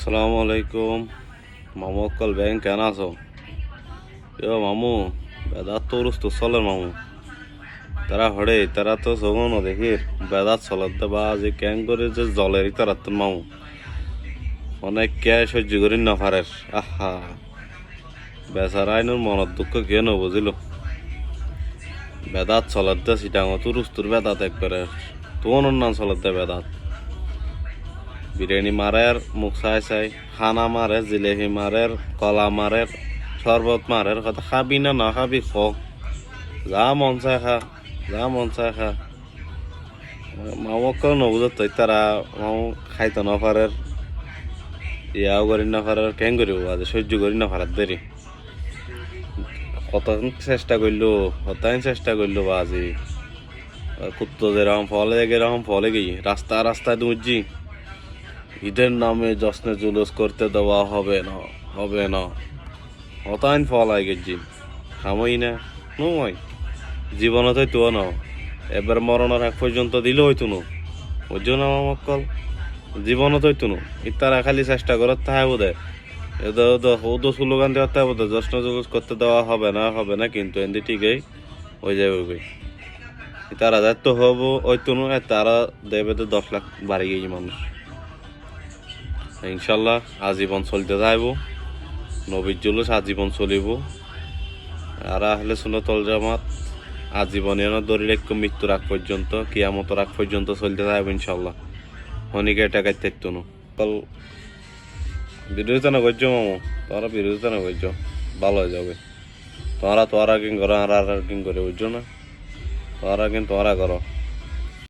আসসালামু আলাইকুম মামু অক্কল ব্যাংক কেন আছো মামু বেদাত তো উরুস তো চলের মামু তারা হড়ে তারা তো সগন দেখির বেদাত চলাতে বা যে ক্যাং করে যে জলের তারা তো মামু অনেক কে সহ্য করি না পারের আহা বেচারা আইনুর মনত দুঃখ কে ন বুঝিল বেদাত চলাতে সিটাঙ তো রুস্তুর বেদাত একবারে তোর নাম চলাতে বেদাত বিরিয়ানি মারের মুখ চাই খানা মারে জিলেপি মারের কলা মারের শরবত মারের কথা খাবি না না খাবি খ যা মন চায় খা যা মন চায় খা মামুক নবুঝত তারা মামু খাইতে না পারের ইয়াও করি না পারের কেন করিব আজ সহ্য করি না পারার দেরি কত চেষ্টা করলো বা আজি কুত্তো যেরকম ফলে এরকম ফলে গেই রাস্তায় দুজি ঈদের নামে জশ্নে জুলুস করতে দেওয়া হবে না হতাইন ফল আই গেছি খামই না নয় জীবনত হয়তো না এবার মরণের এক পর্যন্ত দিলে হইতো না ওই জন্য আমার মক্কল জীবনত হইতো না ইতারা খালি চেষ্টা করার তাহা বোধ ওদো স্লোগান দেওয়ার তাহা বোধ জশ্ন জুলুস করতে দেওয়া হবে না কিন্তু এমনি ঠিকই হয়ে যাবে তারা যাইতো হবো হইতো না তারা দেবে তো 10 লাখ বাড়ি গেছি মানুষ ইনশাল্লাহ আজীবন চলতে যাইব নবীর জুলুস আজীবন চলিব আর আহলে সুন্নাতুল জামাত আজীবনে দরিলেখ মৃত্যুর আগ পর্যন্ত কিয়ামতের আগ পর্যন্ত চলতে যাইব ইনশাল্লাহ হনিকে টাকা থাকতো না কাল বিরোধিতা না করছো মামু তোরা বিরোধিতা না করছো ভালো হয়ে যাবে তোরা কিং করো আর কিং করে বুঝছো না তোরা করো